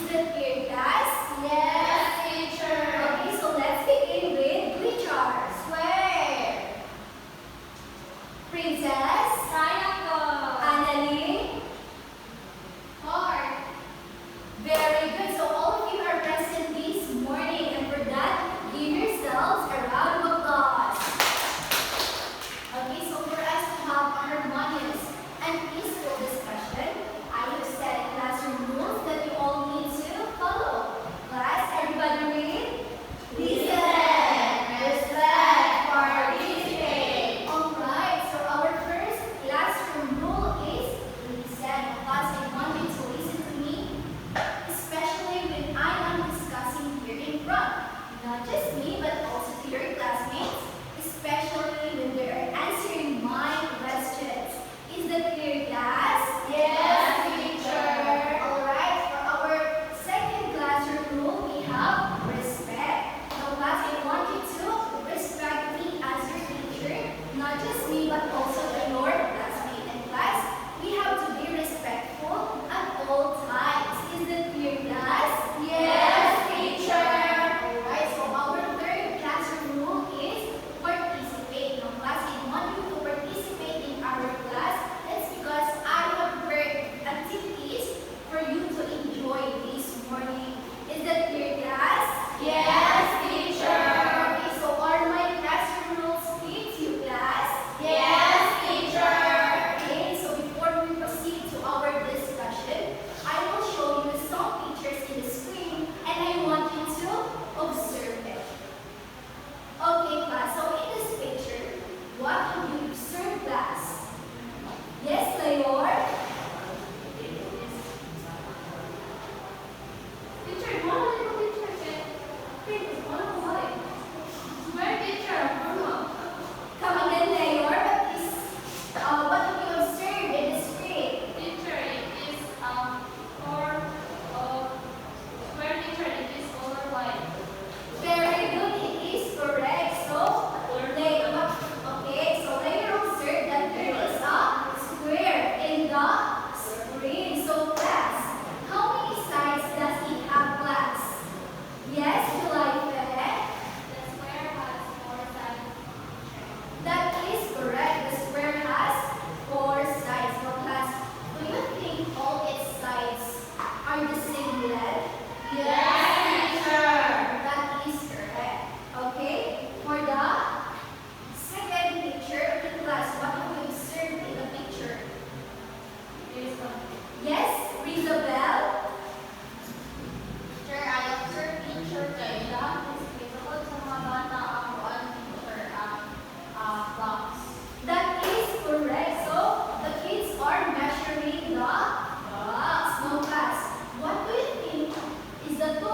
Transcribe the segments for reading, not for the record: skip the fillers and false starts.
Is it clear, class? Yes, teacher. Okay, so let's begin with Richard. Square. Princess. Triangle. Annalyn. Heart. Very good. So all of you are present this morning, and for that, give yourselves a round of applause. Okay, so for us to have a harmonious and peaceful discussion, I have set classroom rules that you all need to follow. Class, everybody read? Listen, respect, participate. Alright, so our first classroom rule is listen. Class, I want you to listen to me, especially when I am discussing here in front. Not just me, but also to your classmates, especially when they are answering my questions. Is that clear, class? Yes, teacher. Alright, for our second classroom rule, we have respect. Now, class, I want you to respect me as your teacher, not just me, but also your classmate. And class, we have to be respectful at all times. Is that clear, class? Yes, teacher. Alright, so our third classroom rule is participate. Now, class, I want you to participate in our class. That's because I have prepared activities for you to enjoy this morning. Is that clear, class? Yes, teacher. Okay, so are my classroom rules clear to you, class? Yes, teacher. Okay, so before we proceed to our discussion, I will show you some pictures in the screen, and I want you to observe it. Okay, class, so in this picture, what have you observed, class? Yes, Layor? Teacher, mana ko teacher kay? Prince, mana ko ba? Where teacher? Come again, Layor. What have you observed in the screen? Teacher, it is form of square. Teacher, it is over white. Very good, it is correct. So, okay, so Layor observed that there is a square in the screen. So, class, how many sides does it have, class? Yes, July. The square has four sides. That is correct. The square has four sides. Now, class, do you think all its sides are the same length? Yes, teacher. That is correct. Okay? For the second picture, okay, class, what have you observed in the picture? Here's one. Yes, Rizabel? Teacher, I observe picture kayo. Lahat is visible sa mga bata ang buwan picture blocks. That is correct. So, the kids are measuring the blocks. Now, class, what do you think is the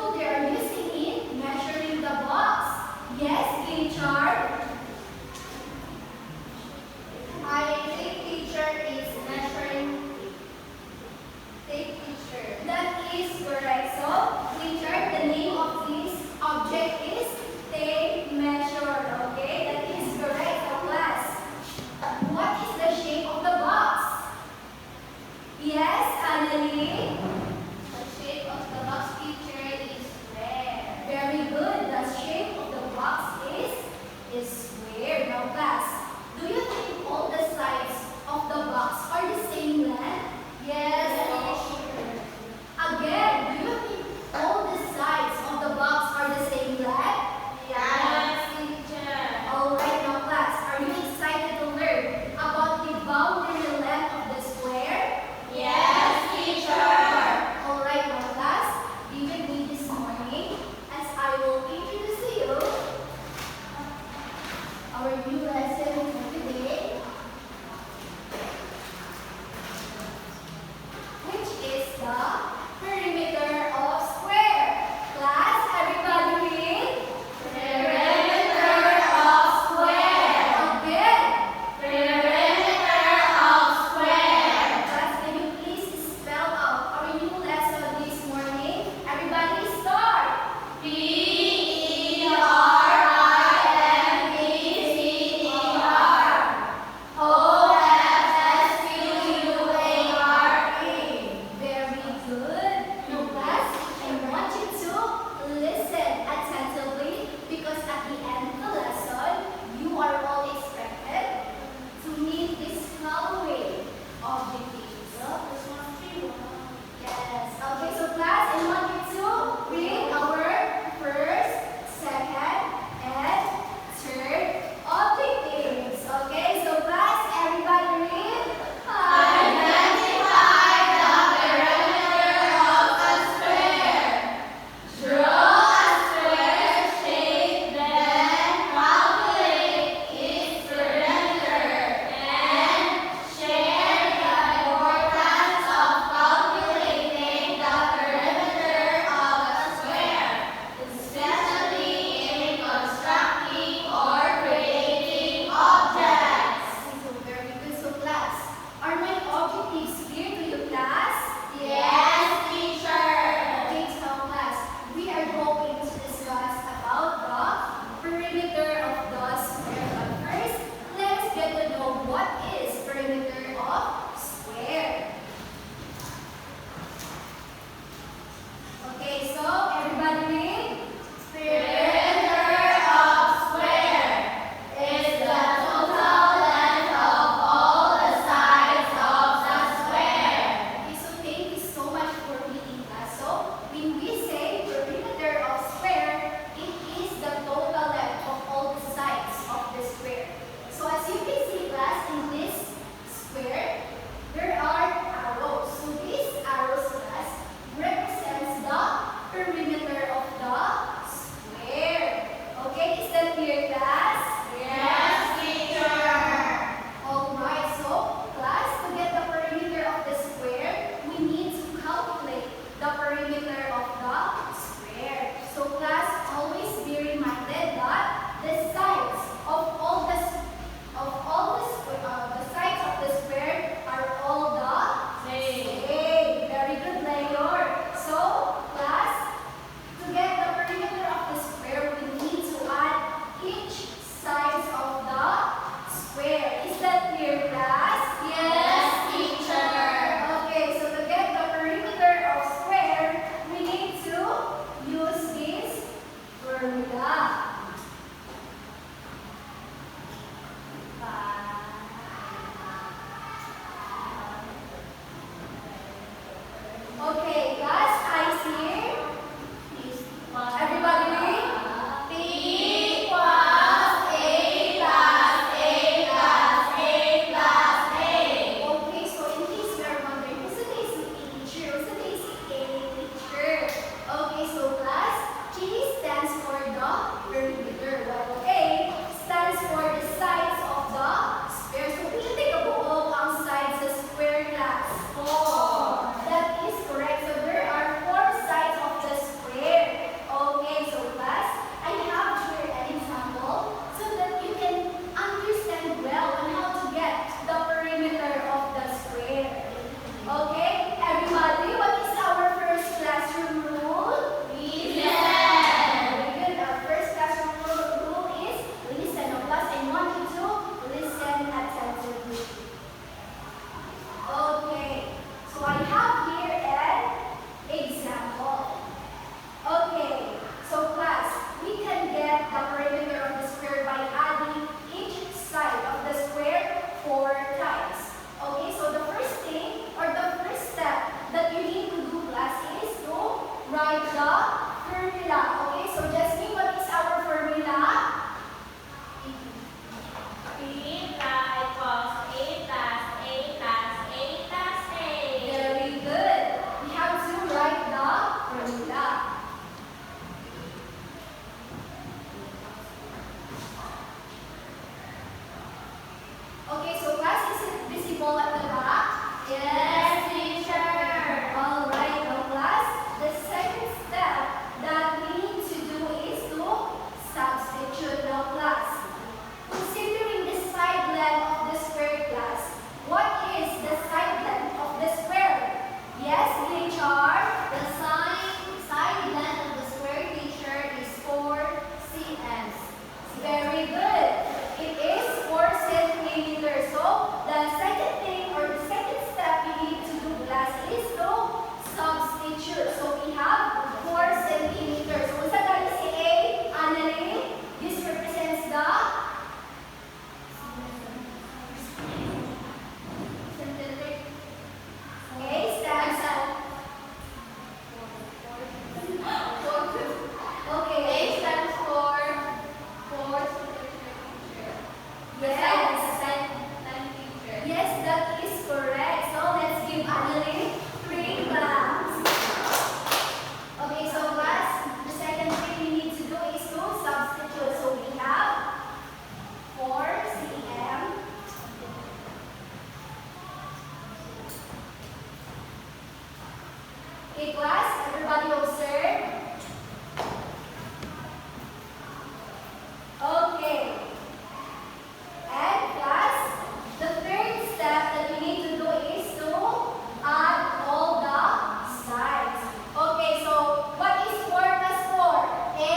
Okay, class, everybody observe. Okay. And class, the third step that we need to do is to add all the sides. Okay, so what is 4 plus 4? 8.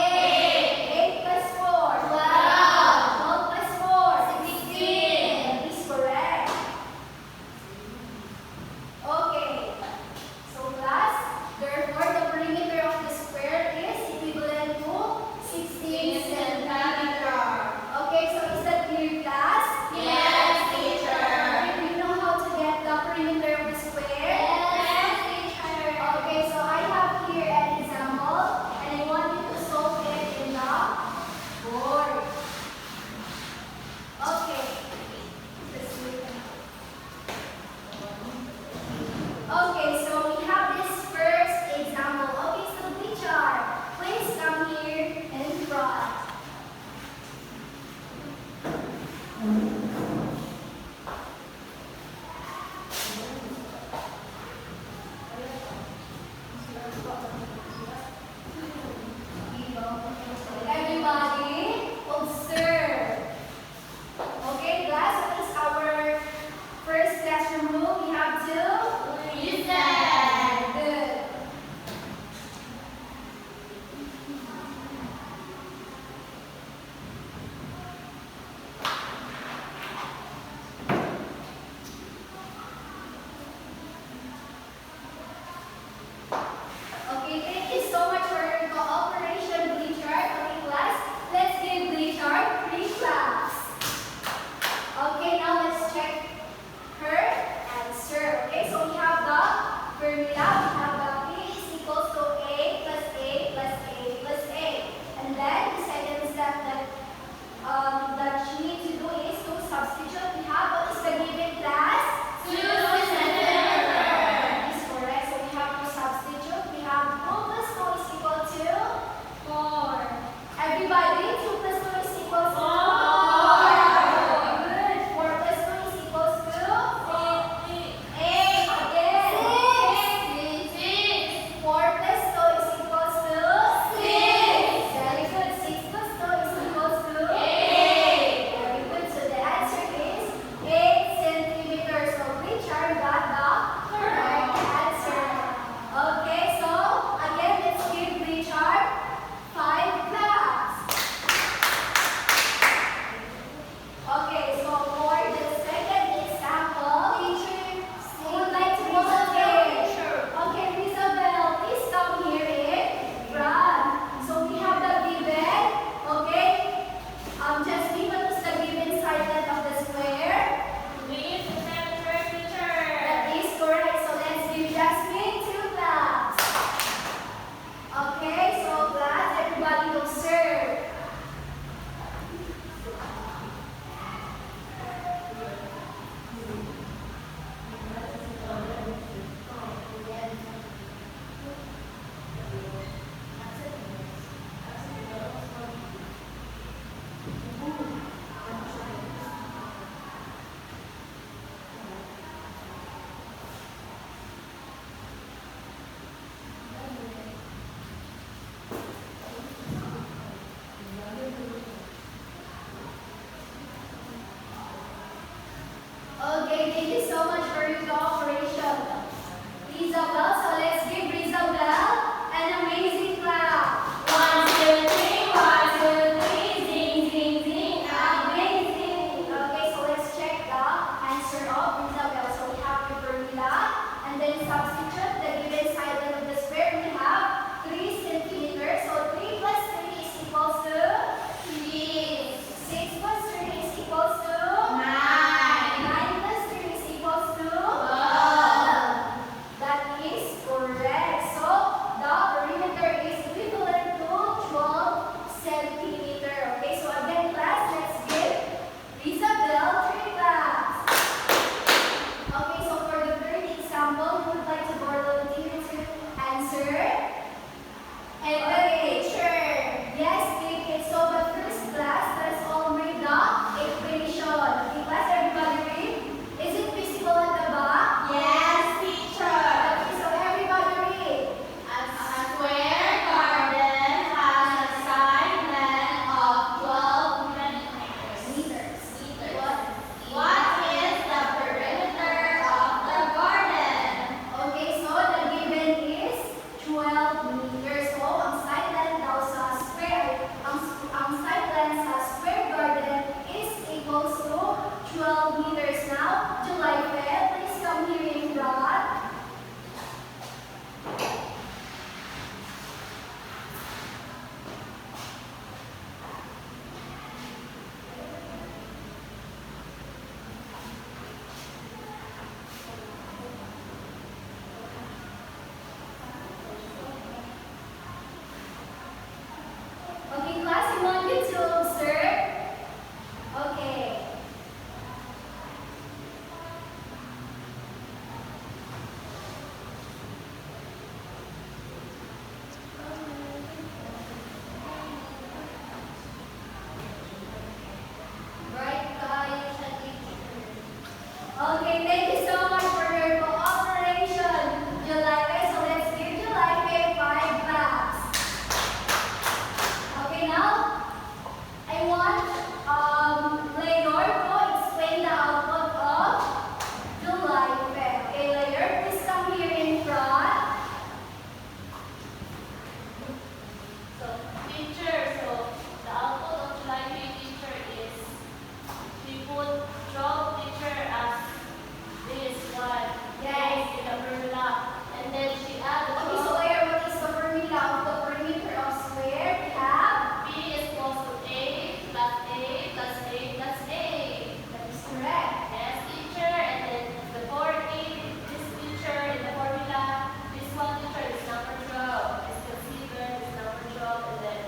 8 plus 4? 12. 12 plus 4? 16. That is correct. Okay. So class, therefore the perimeter meters. So, ang side length daw sa square, ang side length sa square garden is equals to 12 meters. Now, July 5th, please come here in front. Okay, class, I want you to observe. Okay. Right, guys. Okay, thank you so much for your cooperation, July 5th. So let's give July 5th 5 claps. Okay, now I want Leonor to explain the output of July 5th. Okay, Leonor, please come here in front. So, teacher, so the output of July 5th teacher is she put drop teacher as this one. Yes. In the formula. And then she added Okay, so Leonor, what is the formula of the perimeter of square? We have, B is equals to A plus A plus A plus A. that is correct. Yes, teacher. And then the 4A, this teacher in the formula, this one teacher is number 12. Is considered is number 12. And then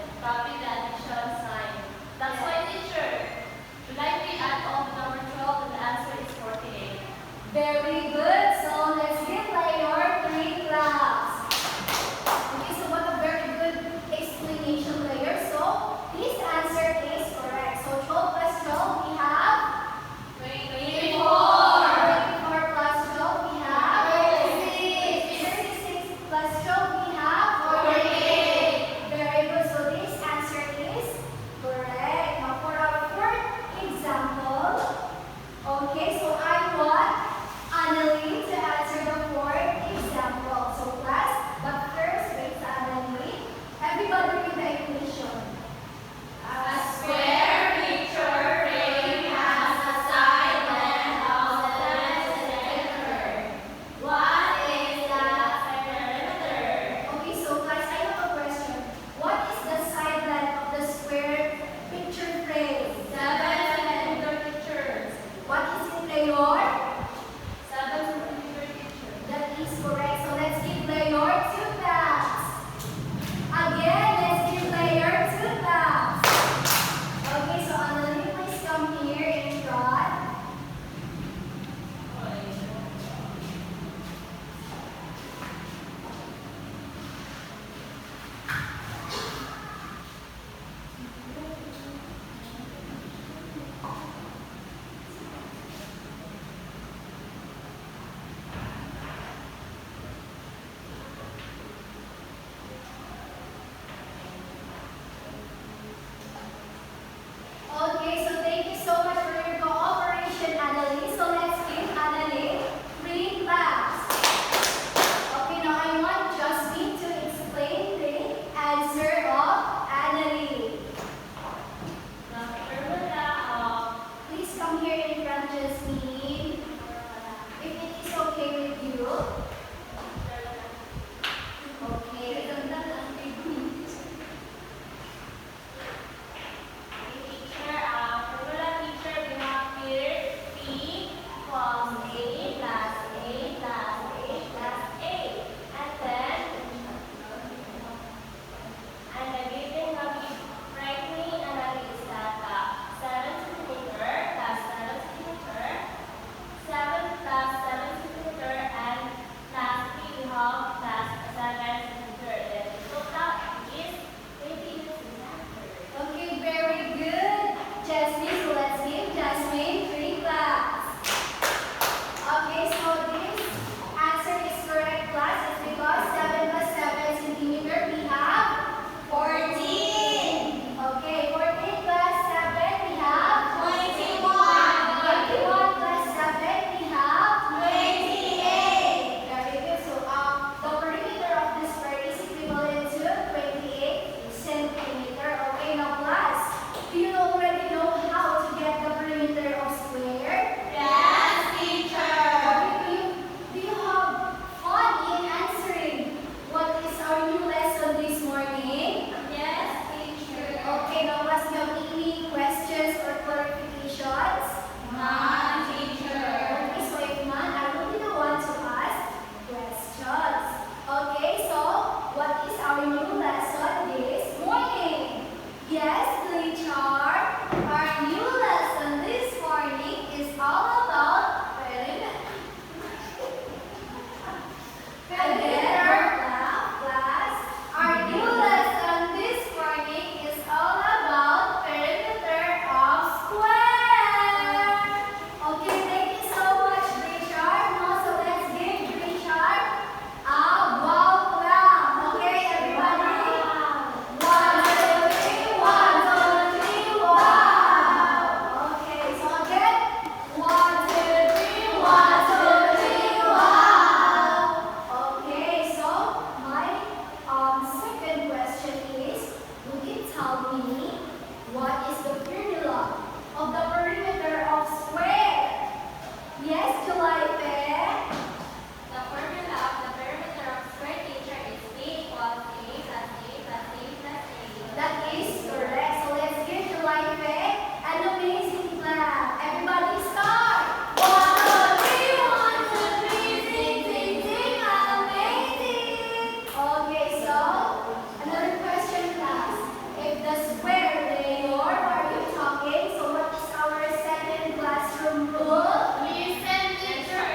The square, Mayor. Are you talking? So what is our second classroom rule? Listen, teacher.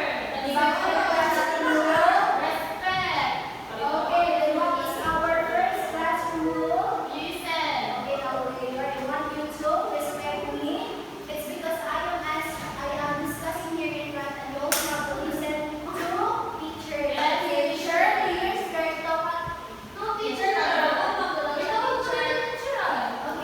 The Second classroom rule? respect. Okay, then what is our first classroom rule? Listen. Okay, now Mayor, I want you to respect me. It's because I am discussing here in front and you also have to listen to teacher. Yes, Okay, teacher. Shirley, you're scared to No, teacher. Okay,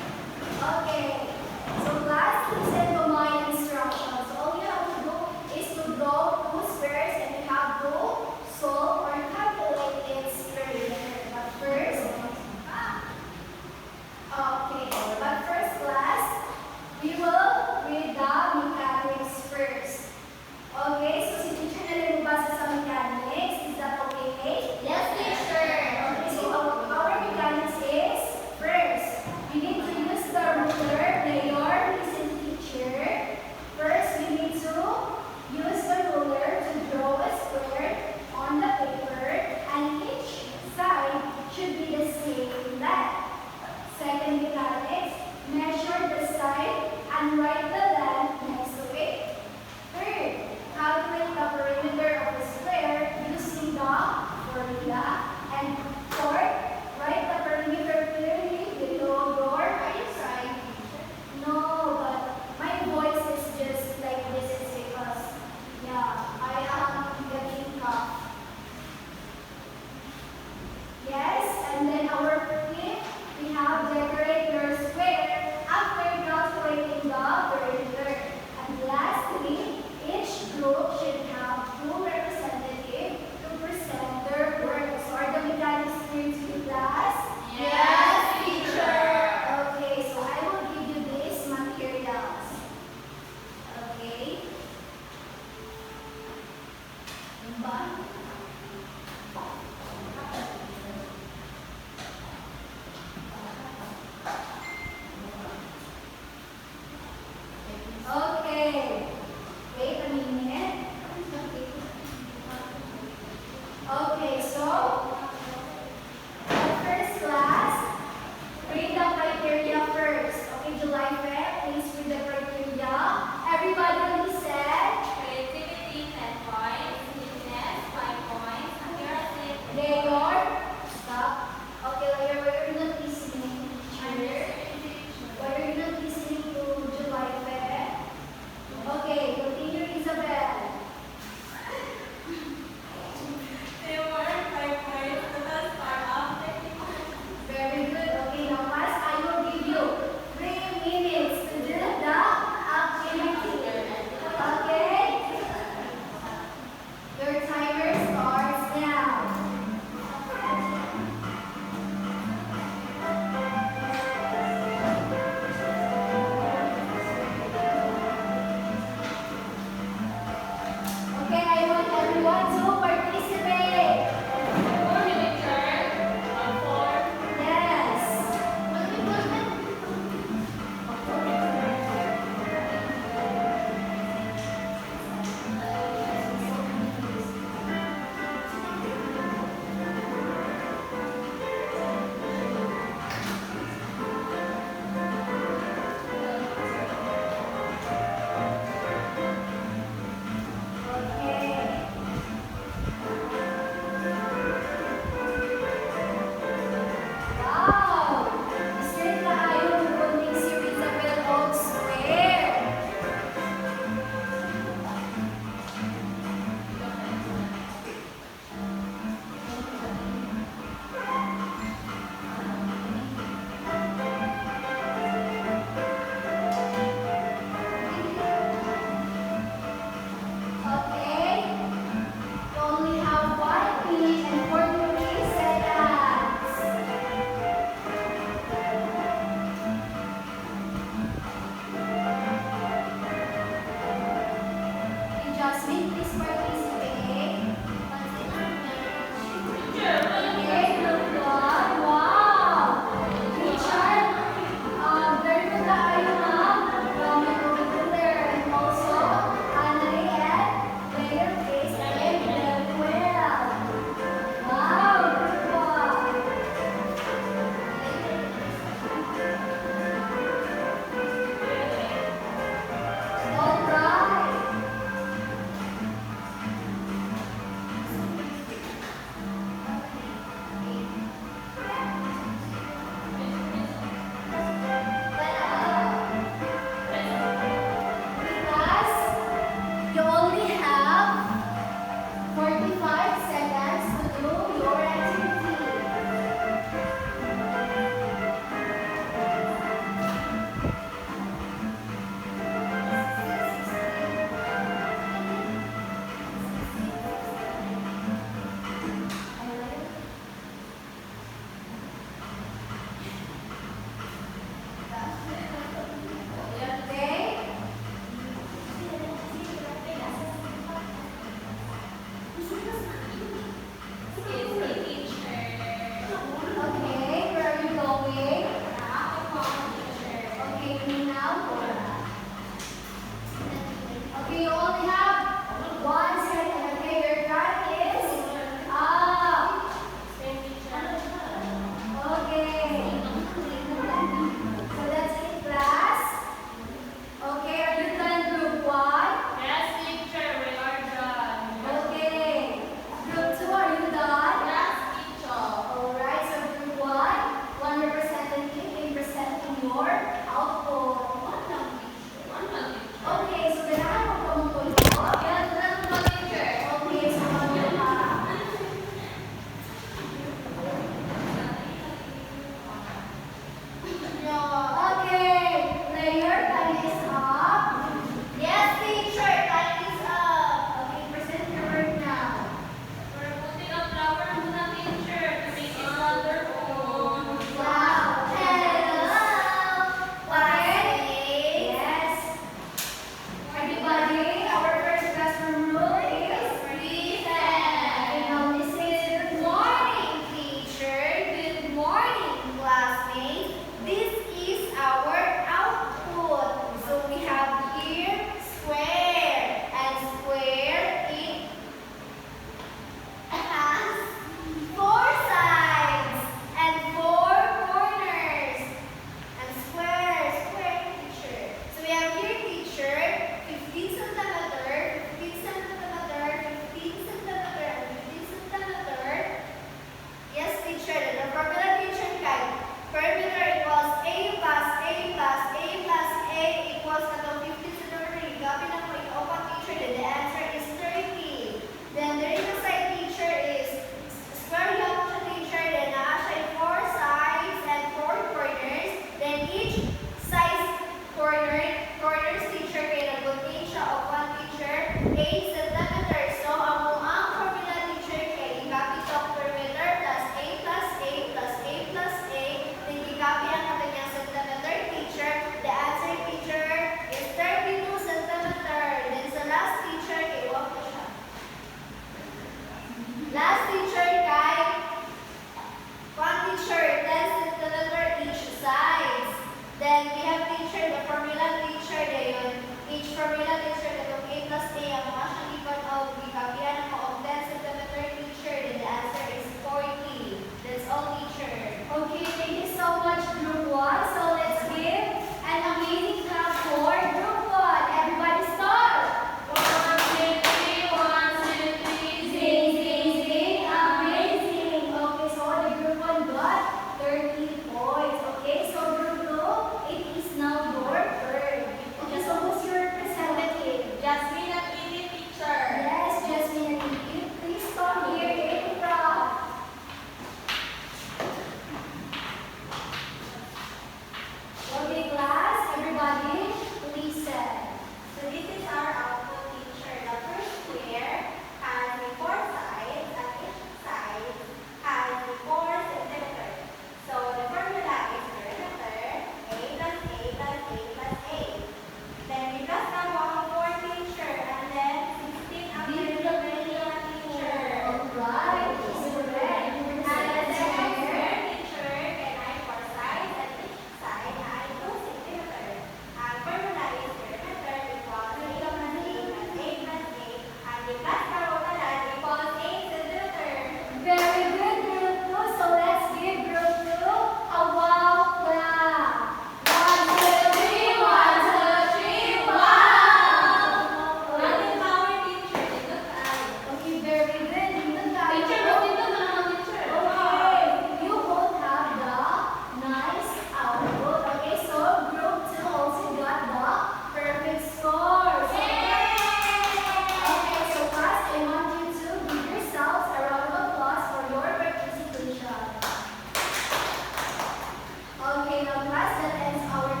class, that ends our